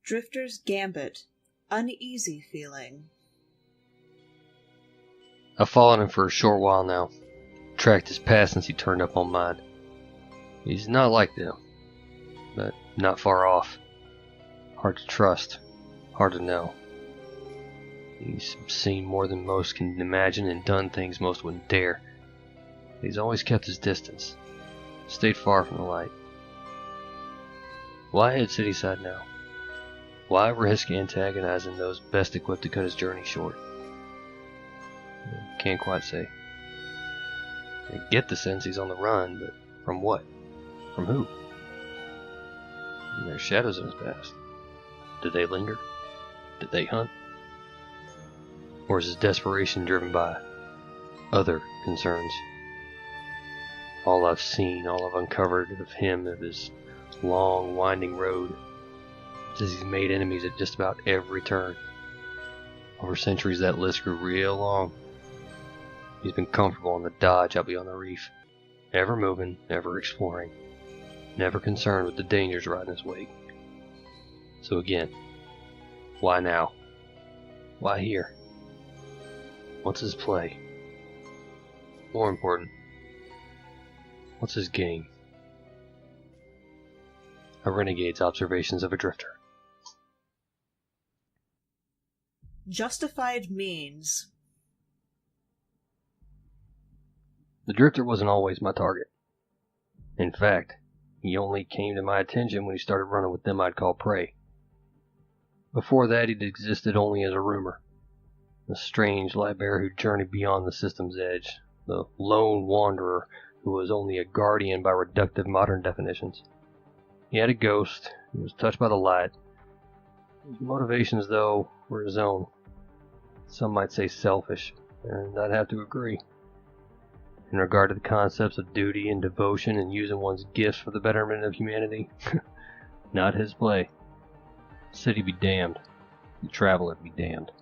Drifter's Gambit. Uneasy feeling. I've followed him for a short while now. Tracked his past since he turned up on mine. He's not like them, but not far off. Hard to trust. Hard to know. He's seen more than most can imagine and done things most wouldn't dare. He's always kept his distance. Stayed far from the light. Why head cityside now? Why risk antagonizing those best equipped to cut his journey short? Can't quite say. I get the sense he's on the run, but from what? From who? And there's shadows in his past. Did they linger? Did they hunt? Or is his desperation driven by other concerns? All I've seen, all I've uncovered of him, of his long, winding road, says he's made enemies at just about every turn. Over centuries that list grew real long. He's been comfortable on the dodge out beyond the reef, ever moving, ever exploring, never concerned with the dangers riding his wake. So again, why now? Why here? What's his play? More important, what's his game? A Renegade's Observations of a Drifter. Justified means. The Drifter wasn't always my target. In fact, he only came to my attention when he started running with them I'd call prey. Before that, he'd existed only as a rumor. The strange light bearer who journeyed beyond the system's edge. The lone wanderer who was only a guardian by reductive modern definitions. He had a ghost. He was touched by the light. His motivations, though, were his own. Some might say selfish, and I'd have to agree. In regard to the concepts of duty and devotion and using one's gifts for the betterment of humanity, not his play. The city be damned. The traveler be damned.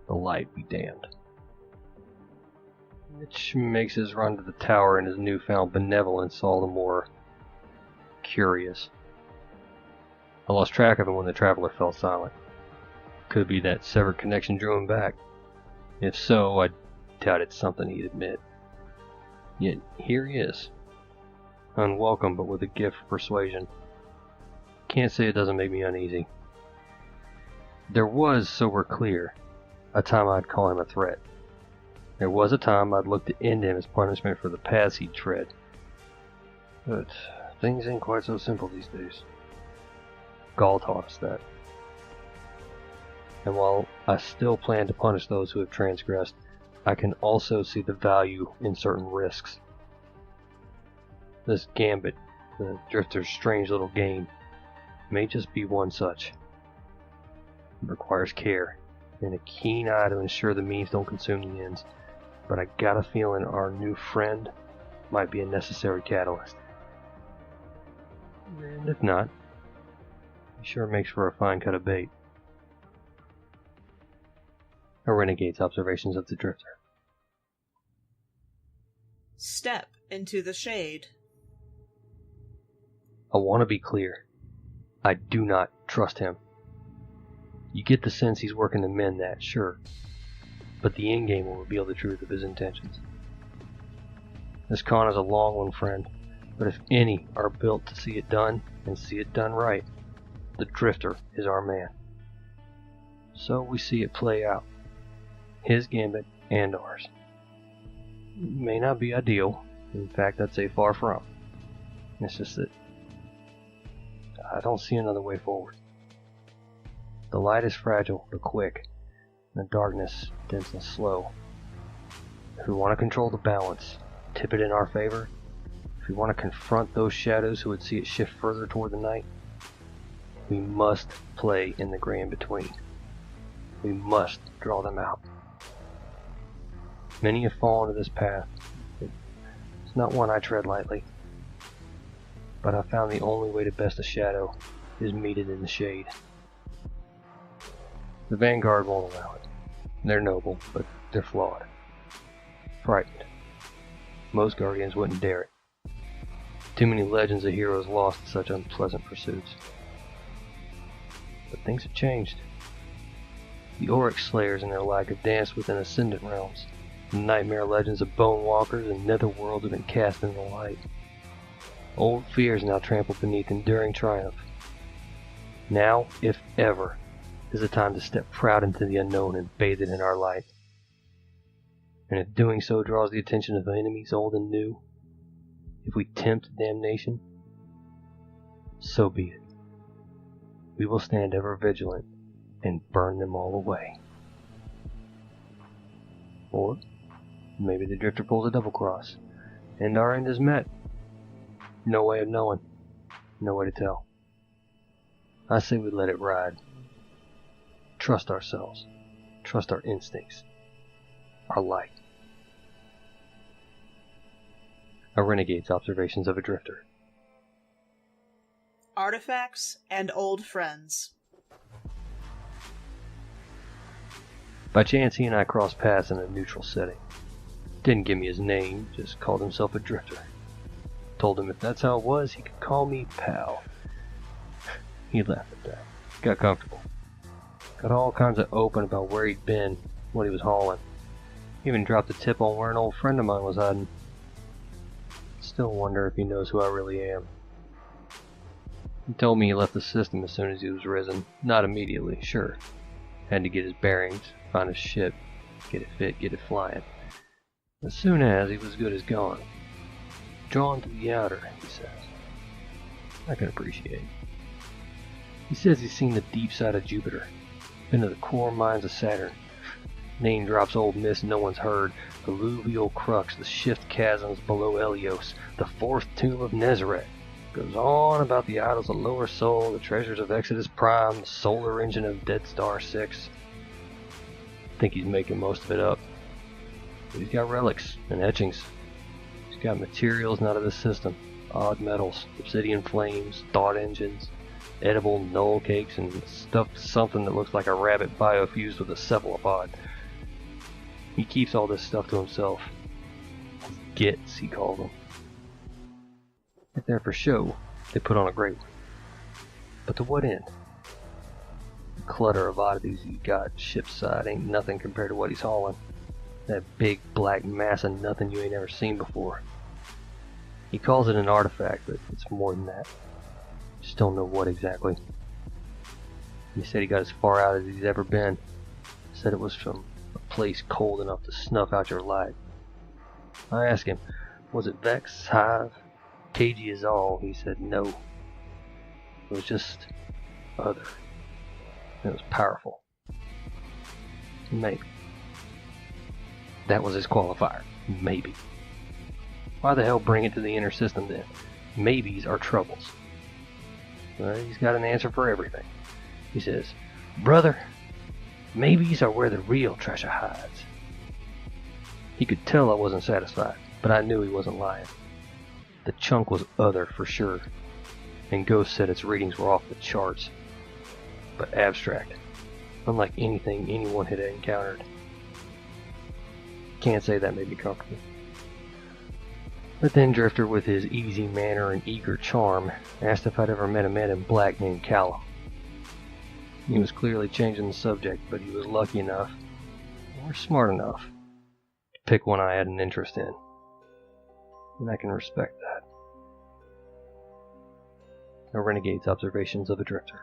The light be damned. Which makes his run to the tower and his newfound benevolence all the more curious. I lost track of him when the traveler fell silent. Could be that severed connection drew him back. If so, I doubt it's something he'd admit. Yet here he is. Unwelcome, but with a gift for persuasion. Can't say it doesn't make me uneasy. There was, so we're clear, a time I'd call him a threat. There was a time I'd look to end him as punishment for the paths he'd tread. But things ain't quite so simple these days. Gaul taught us that. And while I still plan to punish those who have transgressed, I can also see the value in certain risks. This Gambit, the Drifter's strange little game, may just be one such. It requires care and a keen eye to ensure the means don't consume the ends, but I got a feeling our new friend might be a necessary catalyst. And if not, he sure makes for a fine cut of bait. A Renegade's Observations of the Drifter. Step into the shade. I want to be clear. I do not trust him. You get the sense he's working to mend that, sure. But the endgame will reveal the truth of his intentions. This con is a long one, friend, but if any are built to see it done, and see it done right, the Drifter is our man. So we see it play out. His gambit and ours. It may not be ideal. In fact, I'd say far from. It's just that I don't see another way forward. The light is fragile but quick, and the darkness dense and slow. If we want to control the balance, tip it in our favor, if we want to confront those shadows who would see it shift further toward the night, we must play in the gray in between. We must draw them out. Many have fallen to this path. It's not one I tread lightly. But I found the only way to best a shadow is meted in the shade. The Vanguard won't allow it. They're noble, but they're flawed. Frightened. Most Guardians wouldn't dare it. Too many legends of heroes lost to such unpleasant pursuits. but things have changed. The Oryx Slayers and their like have danced within Ascendant realms. The nightmare legends of Bone Walkers and Netherworld have been cast into the light. Old fears now trampled beneath enduring triumph. Now, if ever, is the time to step proud into the unknown and bathe it in our light. And if doing so draws the attention of enemies old and new, if we tempt damnation, so be it. We will stand ever vigilant and burn them all away. Or maybe the Drifter pulls a double cross, and our end is met. No way of knowing, no way to tell. I say we let it ride. Trust ourselves, trust our instincts, our light. A Renegade's Observations of a Drifter. Artifacts and old friends. By chance, he and I crossed paths in a neutral setting. Didn't give me his name, just called himself a drifter. Told him if that's how it was, he could call me pal. He laughed at that. Got comfortable. Got all kinds of open about where he'd been, what he was hauling. Even dropped a tip on where an old friend of mine was hiding. Still wonder if he knows who I really am. He told me he left the system as soon as he was risen. Not immediately, sure. Had to get his bearings, find his ship, get it fit, get it flying. As soon as he was good as gone. Drawn to the outer, he says. I can appreciate. He says he's seen the deep side of Jupiter, been to the core mines of Saturn. Name drops old myths no one's heard, the alluvial crux, the shift chasms below Helios, the fourth tomb of Nezareth. Goes on about the idols of Lower Soul, the treasures of Exodus Prime, the solar engine of Dead Star 6. Think he's making most of it up. But he's got relics and etchings. He's got materials not of the system, odd metals, obsidian flames, thought engines, edible null cakes, and stuffed something that looks like a rabbit biofused with a cephalopod. He keeps all this stuff to himself. His gits, he calls them. If they're for show, they put on a great one. But to what end? The clutter of oddities he's got shipside ain't nothing compared to what he's hauling. That big black mass of nothing you ain't ever seen before. He calls it an artifact, but it's more than that. Just don't know what exactly. He said he got as far out as he's ever been. Said it was from a place cold enough to snuff out your light. I asked him, was it Vex, Hive, cagey as all? He said no. It was just other. It was powerful. Maybe. That was his qualifier. Maybe. Why the hell bring it to the inner system then? Maybes are troubles. Well, he's got an answer for everything. He says, brother, maybes are where the real treasure hides. He could tell I wasn't satisfied, but I knew he wasn't lying. The chunk was other for sure, and Ghost said its readings were off the charts, but abstract, unlike anything anyone had encountered. Can't say that made me comfortable. But then Drifter, with his easy manner and eager charm, asked if I'd ever met a man in black named Callum. He was clearly changing the subject, but he was lucky enough, or smart enough, to pick one I had an interest in. And I can respect that. A Renegade's Observations of a Drifter.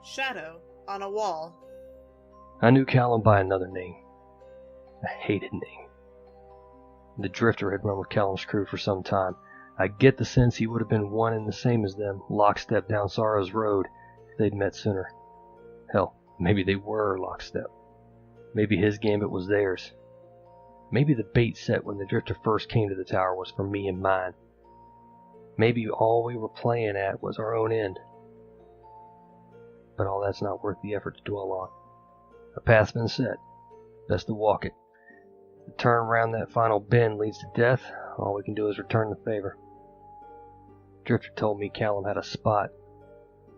Shadow on a wall. I knew Callum by another name. A hated name. The Drifter had run with Callum's crew for some time. I get the sense he would have been one and the same as them, lockstep down Sorrow's Road, if they'd met sooner. Hell, maybe they were lockstep. Maybe his gambit was theirs. Maybe the bait set when the Drifter first came to the tower was for me and mine. Maybe all we were playing at was our own end. But all that's not worth the effort to dwell on. A path's been set. Best to walk it. The turn around that final bend leads to death. All we can do is return the favor. Drifter told me Callum had a spot.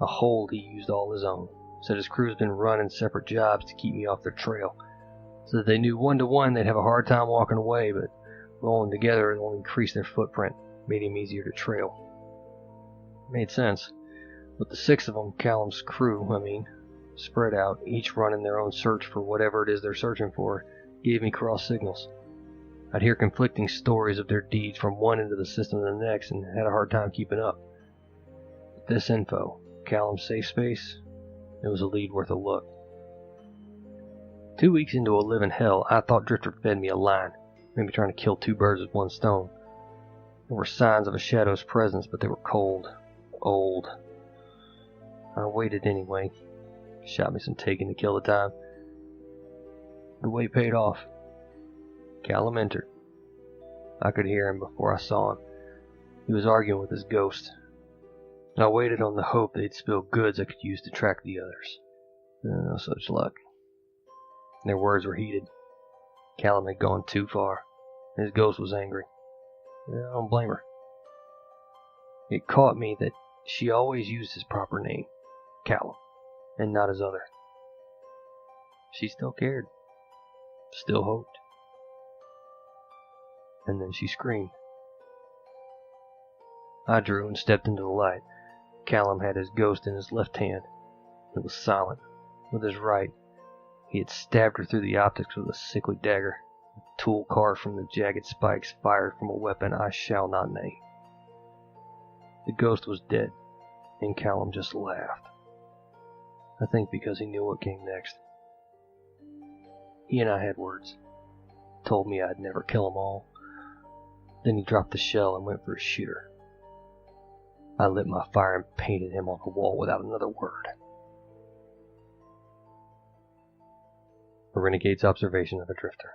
A hold he used all his own. Said his crew's been running separate jobs to keep me off their trail. So that they knew 1-to-1 they'd have a hard time walking away, but rolling together it only increased their footprint, made him easier to trail. Made sense. With the 6 of them, Callum's crew, spread out, each running their own search for whatever it is they're searching for, gave me cross signals. I'd hear conflicting stories of their deeds from one end of the system to the next and had a hard time keeping up. With this info, Callum's safe space, it was a lead worth a look. 2 weeks into a living hell, I thought Drifter fed me a line, maybe trying to kill 2 birds with 1 stone. There were signs of a shadow's presence, but they were cold, old. I waited anyway. Shot me some taking to kill the time. The wait paid off. Callum entered. I could hear him before I saw him. He was arguing with his ghost. I waited on the hope they'd spill goods I could use to track the others. No such luck. Their words were heated. Callum had gone too far. His ghost was angry. I don't blame her. It caught me that she always used his proper name, Callum, and not his other. She still cared. Still hoped. And then she screamed. I drew and stepped into the light. Callum had his ghost in his left hand. It was silent. With his right, he had stabbed her through the optics with a sickly dagger, a tool carved from the jagged spikes fired from a weapon I shall not name. The ghost was dead, and Callum just laughed. I think because he knew what came next. He and I had words. Told me I'd never kill them all. Then he dropped the shell and went for his shooter. I lit my fire and painted him on the wall without another word. A renegade's observation of a drifter.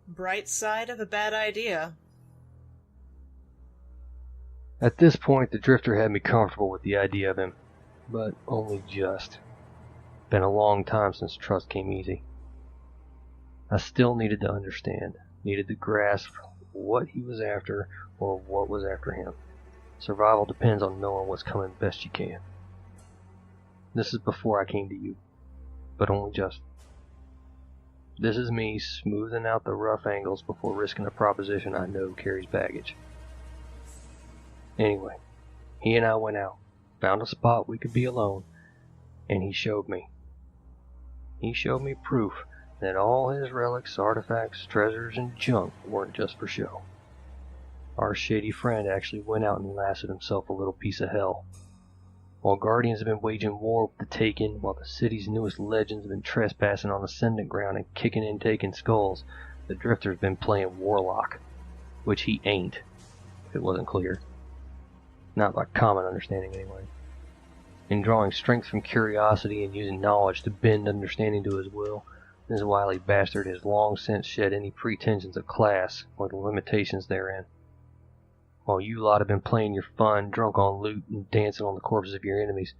Bright side of a bad idea. At this point, the drifter had me comfortable with the idea of him, but only just. Been a long time since trust came easy. I still needed to understand, needed to grasp what he was after or what was after him. Survival depends on knowing what's coming best you can. This is before I came to you, but only just. This is me smoothing out the rough angles before risking a proposition I know carries baggage. Anyway, he and I went out, found a spot we could be alone, and he showed me. He showed me proof that all his relics, artifacts, treasures, and junk weren't just for show. Our shady friend actually went out and lasted himself a little piece of hell. While Guardians have been waging war with the Taken, while the city's newest legends have been trespassing on Ascendant ground and kicking and taking skulls, the Drifter's been playing Warlock, which he ain't, if it wasn't clear. Not by common understanding, anyway. In drawing strength from curiosity and using knowledge to bend understanding to his will, this wily bastard has long since shed any pretensions of class or the limitations therein. While you lot have been playing your fun, drunk on loot, and dancing on the corpses of your enemies,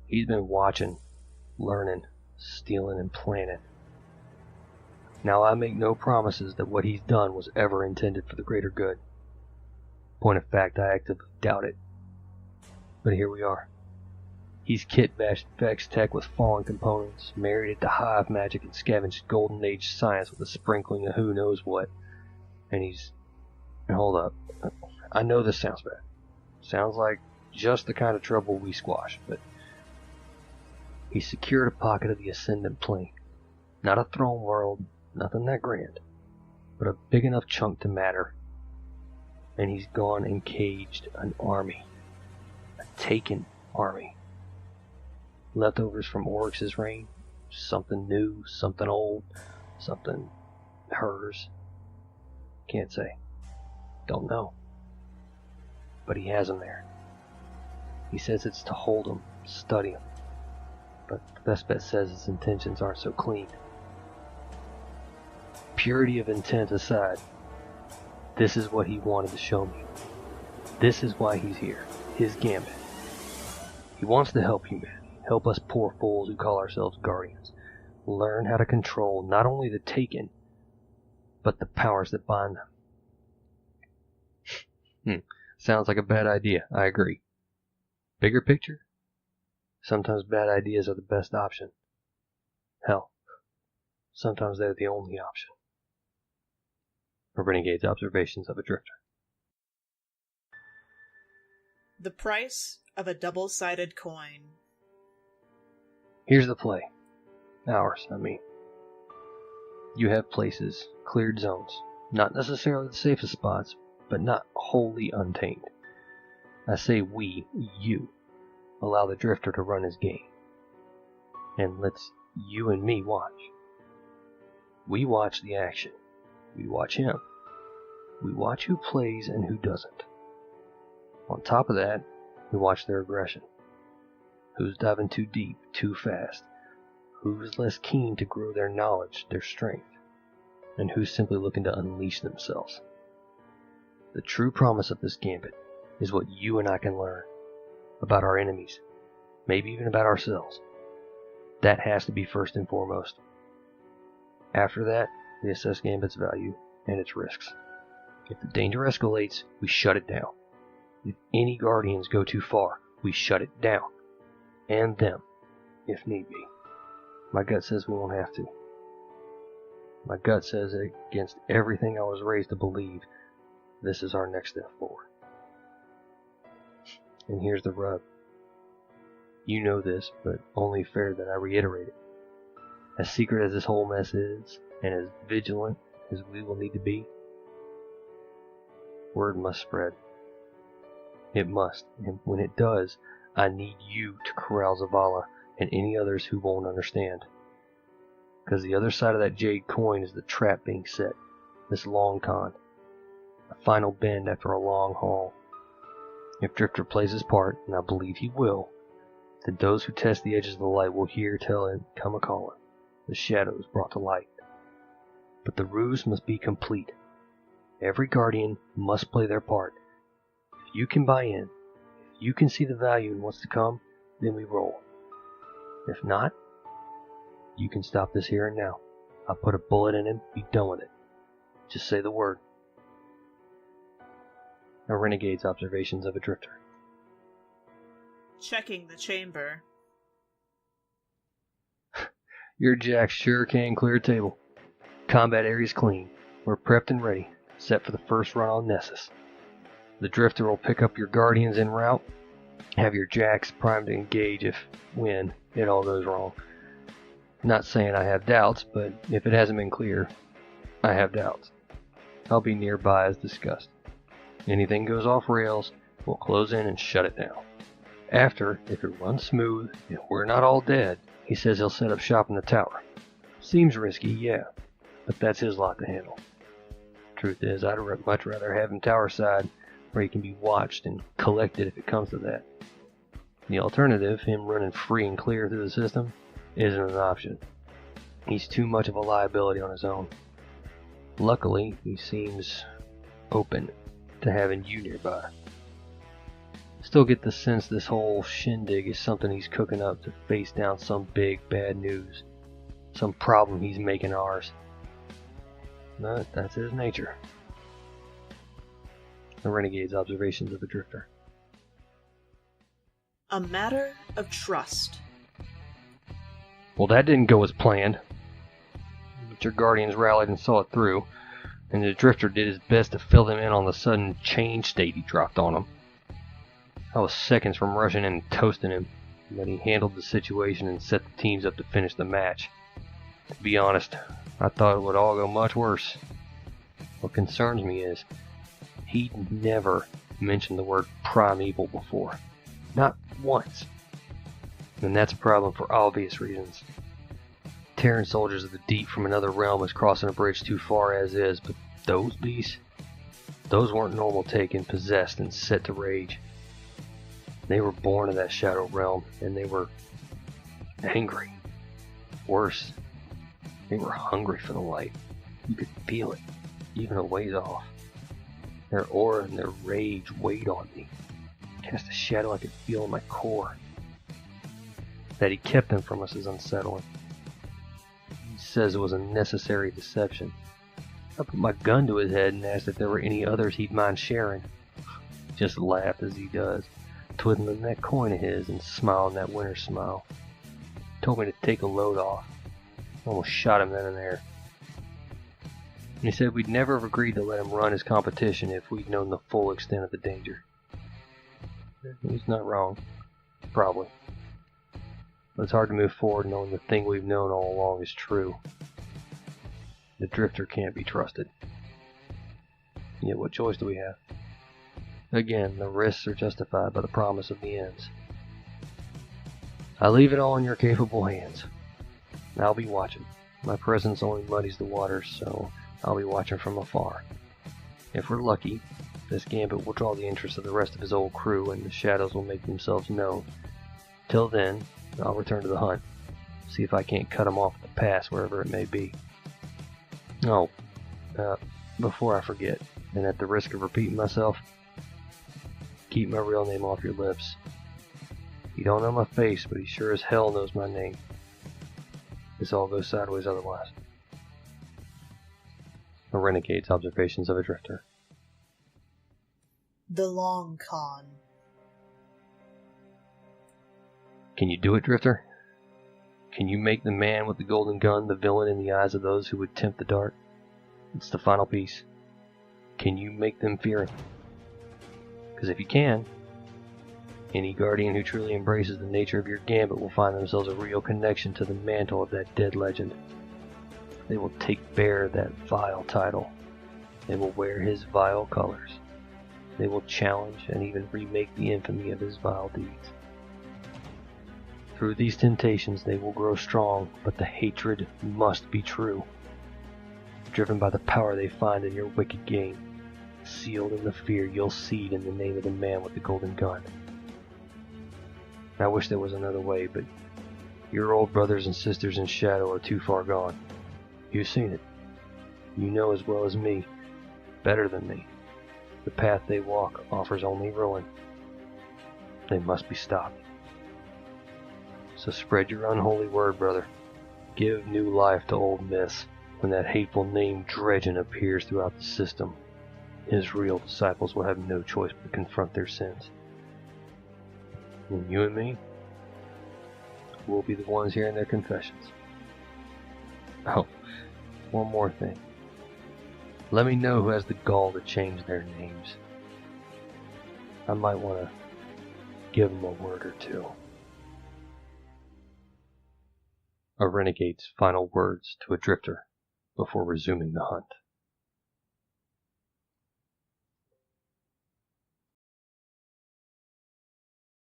he's been watching, learning, stealing, and planning. Now I make no promises that what he's done was ever intended for the greater good. Point of fact, I actively doubt it. But here we are. He's kit-bashed Vex tech with fallen components, married it to hive magic and scavenged golden age science with a sprinkling of who knows what. And he's... Hold up. I know this sounds bad. Sounds like just the kind of trouble we squash, but... He secured a pocket of the Ascendant plane. Not a throne world, nothing that grand, but a big enough chunk to matter. And he's gone and caged an army. A Taken army. Leftovers from Oryx's reign. Something new, something old, something hers. Can't say. Don't know. But he has them there. He says it's to hold them, study them. But the best bet says his intentions aren't so clean. Purity of intent aside, this is what he wanted to show me. This is why he's here. His Gambit. He wants to help humanity. Help us poor fools who call ourselves Guardians. Learn how to control not only the Taken, but the powers that bind them. Sounds like a bad idea, I agree. Bigger picture? Sometimes bad ideas are the best option. Hell, sometimes they're the only option. A Renegade's observations of a drifter. The price of a double-sided coin. Here's the play. Ours, I mean. You have places, cleared zones, not necessarily the safest spots, but not wholly untamed. I say we, you, allow the Drifter to run his game. And let's you and me watch. We watch the action. We watch him. We watch who plays and who doesn't. On top of that, we watch their aggression. Who's diving too deep, too fast? Who's less keen to grow their knowledge, their strength? And who's simply looking to unleash themselves? The true promise of this gambit is what you and I can learn about our enemies, maybe even about ourselves. That has to be first and foremost. After that, we assess Gambit's value and its risks. If the danger escalates, we shut it down. If any Guardians go too far, we shut it down. And them, if need be. My gut says we won't have to. My gut says that against everything I was raised to believe, this is our next step forward. And here's the rub. You know this, but only fair that I reiterate it. As secret as this whole mess is, and as vigilant as we will need to be, word must spread. It must, and when it does, I need you to corral Zavala and any others who won't understand. Because the other side of that jade coin is the trap being set, this long con, a final bend after a long haul. If Drifter plays his part, and I believe he will, then those who test the edges of the light will hear tell him, come a-callin', the shadows brought to light. But the ruse must be complete. Every Guardian must play their part. If you can buy in, if you can see the value in what's to come, then we roll. If not, you can stop this here and now. I'll put a bullet in him, be done with it. Just say the word. A Renegade's observations of a Drifter. Checking the chamber. Your Jacks sure can clear a table. Combat area's clean. We're prepped and ready, set for the first run on Nessus. The Drifter will pick up your Guardians en route. Have your Jacks primed to engage if, when, it all goes wrong. Not saying I have doubts, but if it hasn't been clear, I have doubts. I'll be nearby as discussed. Anything goes off rails, we'll close in and shut it down. After, if it runs smooth and we're not all dead, he says he'll set up shop in the tower. Seems risky, yeah, but that's his lot to handle. Truth is, I'd much rather have him tower side, where he can be watched and collected if it comes to that. The alternative, him running free and clear through the system, isn't an option. He's too much of a liability on his own. Luckily, he seems open to having you nearby. Still get the sense this whole shindig is something he's cooking up to face down some big bad news. Some problem he's making ours. But that's his nature. The Renegade's observations of the Drifter. A matter of trust. Well, that didn't go as planned. But your Guardians rallied and saw it through, and the Drifter did his best to fill them in on the sudden change state he dropped on them. I was seconds from rushing in and toasting him, but he handled the situation and set the teams up to finish the match. To be honest, I thought it would all go much worse. What concerns me is, he'd never mentioned the word primeval before. Not once. And that's a problem for obvious reasons. Terran soldiers of the deep from another realm is crossing a bridge too far as is, but those beasts? Those weren't normal taken, possessed, and set to rage. They were born of that shadow realm, and they were angry. Worse, they were hungry for the light. You could feel it, even a ways off. Their aura and their rage weighed on me, cast a shadow I could feel in my core. That he kept them from us is unsettling. He says it was a necessary deception. I put my gun to his head and asked if there were any others he'd mind sharing. He just laughed as he does, twiddling that coin of his and smiling that winter smile. Told me to take a load off. Almost shot him then and there. And he said we'd never have agreed to let him run his competition if we'd known the full extent of the danger. He's not wrong. probably. But it's hard to move forward knowing the thing we've known all along is true. The drifter can't be trusted. Yet what choice do we have? Again, the risks are justified by the promise of the ends. I leave it all in your capable hands. I'll be watching. My presence only muddies the waters, so I'll be watching from afar. If we're lucky, this Gambit will draw the interest of the rest of his old crew, and the shadows will make themselves known. Till then, I'll return to the hunt, see if I can't cut him off at the pass, wherever it may be. Oh, before I forget, and at the risk of repeating myself, keep my real name off your lips. You don't know my face, but he sure as hell knows my name. This all goes sideways otherwise. A Renegade's Observations of a Drifter. The Long Con. Can you do it, Drifter? Can you make the man with the golden gun the villain in the eyes of those who would tempt the dark? It's the final piece. Can you make them fear him? Because if you can, any guardian who truly embraces the nature of your Gambit will find themselves a real connection to the mantle of that dead legend. They will take bare that vile title. They will wear his vile colors. They will challenge and even remake the infamy of his vile deeds. Through these temptations they will grow strong, but the hatred must be true. Driven by the power they find in your wicked game, sealed in the fear you'll seed in the name of the man with the golden gun. I wish there was another way, but your old brothers and sisters in shadow are too far gone. You've seen it. You know as well as me, better than me. The path they walk offers only ruin. They must be stopped. So spread your unholy word, brother. Give new life to old myths. When that hateful name Dredgen appears throughout the system, his real disciples will have no choice but to confront their sins. And you and me, we'll be the ones hearing their confessions. Oh, one more thing. Let me know who has the gall to change their names. I might want to give them a word or two. A Renegade's final words to a drifter before resuming the hunt.